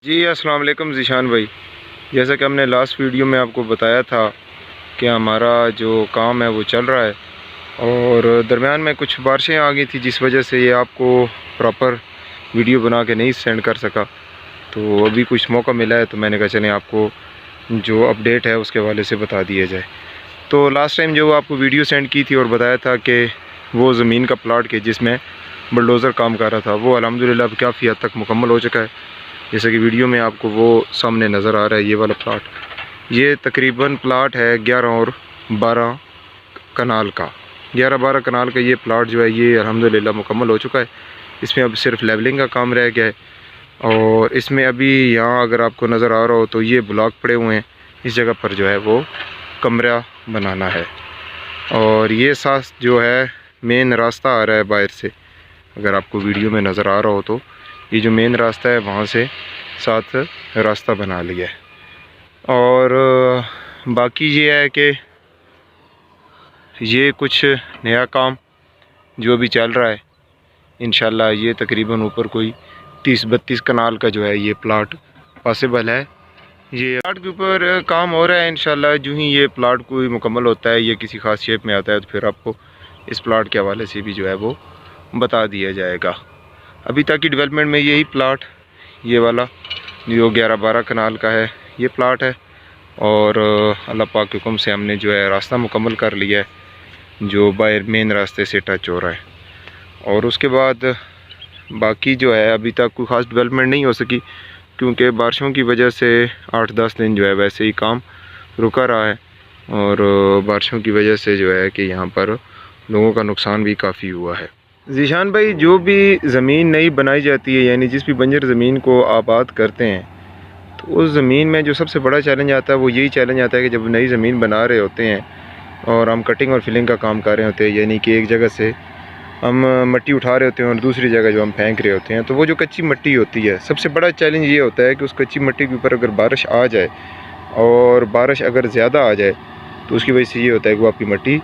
जी अस्सलाम वालेकुम ज़ीशान भाई। जैसा कि हमने लास्ट वीडियो में आपको बताया था कि हमारा जो काम है वो चल रहा है और दरमियान में कुछ बारिशें आ गई थी जिस वजह से ये आपको प्रॉपर वीडियो बना के नहीं सेंड कर सका। तो अभी कुछ मौका मिला है तो मैंने कहा चलें आपको जो अपडेट है उसके हवाले से बता दिया जाए। तो लास्ट टाइम जो आपको वीडियो सेंड की थी और बताया था कि वो ज़मीन का प्लाट के जिसमें बुलडोज़र काम कर रहा था वो अल्हम्दुलिल्लाह अब काफ़ी हद तक मुकम्मल हो चुका है। जैसे कि वीडियो में आपको वो सामने नज़र आ रहा है, ये वाला प्लाट, ये तकरीबन प्लाट है 11 और 12 कनाल का। 11-12 कनाल का ये प्लाट जो है ये अल्हम्दुलिल्लाह मुकम्मल हो चुका है। इसमें अब सिर्फ लेवलिंग का काम रह गया है और इसमें अभी यहाँ अगर आपको नज़र आ रहा हो तो ये ब्लॉक पड़े हुए हैं। इस जगह पर जो है वो कमरा बनाना है और ये साथ जो है मेन रास्ता आ रहा है बाहर से। अगर आपको वीडियो में नज़र आ रहा हो तो ये जो मेन रास्ता है वहाँ से साथ रास्ता बना लिया है। और बाकी ये है कि ये कुछ नया काम जो भी चल रहा है इंशाल्लाह ये तकरीबन ऊपर कोई 30-32 कनाल का जो है ये प्लाट पॉसिबल है। ये प्लाट के ऊपर काम हो रहा है इंशाल्लाह। जो ही ये प्लाट कोई मुकम्मल होता है, ये किसी ख़ास शेप में आता है तो फिर आपको इस प्लाट के हवाले से भी जो है वो बता दिया जाएगा। अभी तक की डेवलपमेंट में यही प्लाट, ये वाला जो 11-12 कनाल का है ये प्लाट है और अल्लाह पाक के हुक्म से हमने जो है रास्ता मुकम्मल कर लिया है जो बाहर मेन रास्ते से टच हो रहा है। और उसके बाद बाकी जो है अभी तक कोई ख़ास डेवलपमेंट नहीं हो सकी क्योंकि बारिशों की वजह से 8-10 दिन जो है वैसे ही काम रुका रहा है और बारिशों की वजह से जो है कि यहाँ पर लोगों का नुकसान भी काफ़ी हुआ है। ज़ीशान भाई, जो भी ज़मीन नई बनाई जाती है यानी जिस भी बंजर ज़मीन को आबाद करते हैं तो उस ज़मीन में जो सबसे बड़ा चैलेंज आता है वो यही चैलेंज आता है कि जब नई ज़मीन बना रहे होते हैं और हम कटिंग और फिलिंग का काम कर रहे होते हैं, यानी कि एक जगह से हम मिट्टी उठा रहे होते हैं और दूसरी जगह जो हम फेंक रहे होते हैं, तो वो जो कच्ची मिट्टी होती है सबसे बड़ा चैलेंज ये होता है कि उस कच्ची मिट्टी के ऊपर अगर बारिश आ जाए और बारिश अगर ज़्यादा आ जाए तो उसकी वजह से ये होता है कि वो आपकी मिट्टी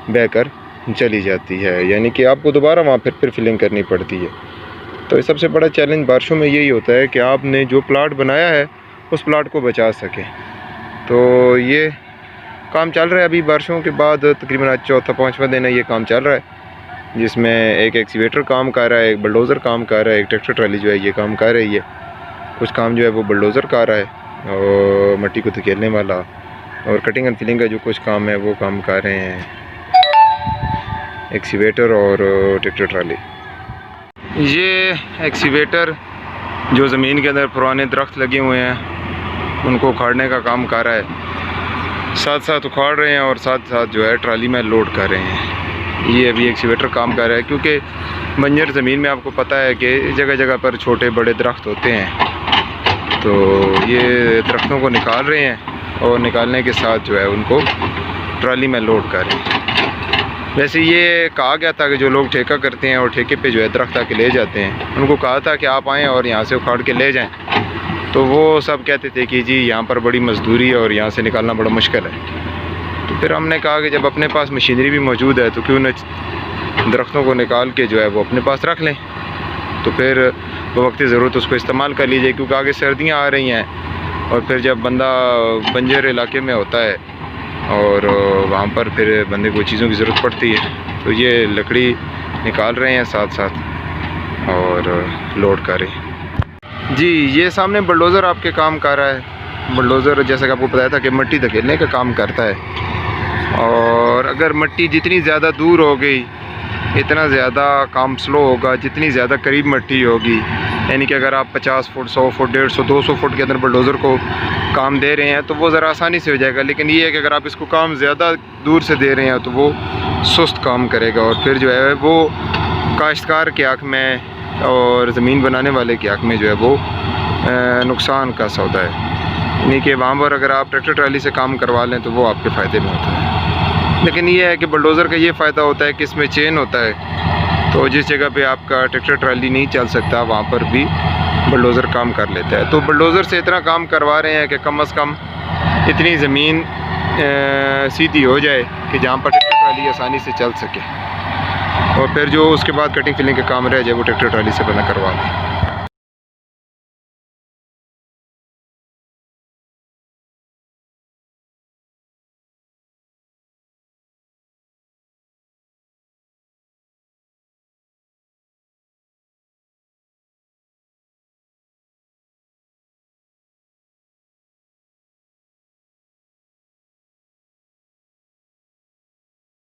बह कर चली जाती है, यानी कि आपको दोबारा वहाँ फिर फिलिंग करनी पड़ती है। तो सबसे बड़ा चैलेंज बारिशों में यही होता है कि आपने जो प्लाट बनाया है उस प्लाट को बचा सकें। तो ये काम चल रहा है अभी बारिशों के बाद तकरीबन आज 4था-5वां दिन है ये काम चल रहा है जिसमें एक एक्सीवेटर काम कर रहा है, एक बुलडोज़र काम कर रहा है, एक ट्रैक्टर ट्राली जो है ये काम कर रही है। कुछ काम जो है वो बुलडोज़र कर रहा है और मिट्टी को धकेलने वाला, और कटिंग एंड फिलिंग का जो कुछ काम है वो काम कर रहे हैं एक्सीवेटर और ट्रैक्टर ट्राली। ये एक्सीवेटर जो ज़मीन के अंदर पुराने दरख्त लगे हुए हैं उनको उखाड़ने का काम कर रहा है, साथ साथ उखाड़ रहे हैं और साथ साथ जो है ट्राली में लोड कर रहे हैं। ये अभी एक्सीवेटर काम कर रहा है क्योंकि बंजर ज़मीन में आपको पता है कि जगह जगह पर छोटे बड़े दरख्त होते हैं, तो ये दरख्तों को निकाल रहे हैं और निकालने के साथ जो है उनको ट्राली में लोड कर रहे हैं। वैसे ये कहा गया था कि जो लोग ठेका करते हैं और ठेके पे जो है दरख्त आके ले जाते हैं उनको कहा था कि आप आएँ और यहाँ से उखाड़ के ले जाएँ, तो वो सब कहते थे कि जी यहाँ पर बड़ी मजदूरी है और यहाँ से निकालना बड़ा मुश्किल है। तो फिर हमने कहा कि जब अपने पास मशीनरी भी मौजूद है तो क्यों न दरख्तों को निकाल के जो है वो अपने पास रख लें, तो फिर बवक्ती ज़रूरत उसको इस्तेमाल कर लीजिए क्योंकि आगे सर्दियाँ आ रही हैं और फिर जब बंदा बंजर इलाके में होता है और वहाँ पर फिर बंदे को चीज़ों की ज़रूरत पड़ती है, तो ये लकड़ी निकाल रहे हैं साथ साथ और लोड कर रहे हैं। जी ये सामने बुलडोज़र आपके काम कर रहा है। बुलडोज़र जैसा कि आपको बताया था कि मिट्टी धकेलने का काम करता है और अगर मिट्टी जितनी ज़्यादा दूर हो गई इतना ज़्यादा काम स्लो होगा, जितनी ज़्यादा करीब मिट्टी होगी, यानी कि अगर आप 50 फुट 100 फुट 150 200 फुट के अंदर बुलडोज़र को काम दे रहे हैं तो वो ज़रा आसानी से हो जाएगा। लेकिन ये है कि अगर आप इसको काम ज़्यादा दूर से दे रहे हैं तो वो सुस्त काम करेगा और फिर जो है वो काश्तकार के हक़ में और ज़मीन बनाने वाले के हक़ में जो है वो नुकसान का सौदा है। यानी कि वहाँ पर अगर आप ट्रैक्टर ट्राली से काम करवा लें तो वो आपके फ़ायदे में होता है। लेकिन ये है कि बुलडोज़र का ये फ़ायदा होता है कि इसमें चेन होता है, तो जिस जगह पे आपका ट्रैक्टर ट्राली नहीं चल सकता वहाँ पर भी बुलडोज़र काम कर लेता है। तो बुलडोज़र से इतना काम करवा रहे हैं कि कम से कम इतनी ज़मीन सीधी हो जाए कि जहाँ पर ट्रैक्टर ट्राली आसानी से चल सके और फिर जो उसके बाद कटिंग फिलिंग का काम रह जाए वो ट्रैक्टर ट्राली से बना करवा लें।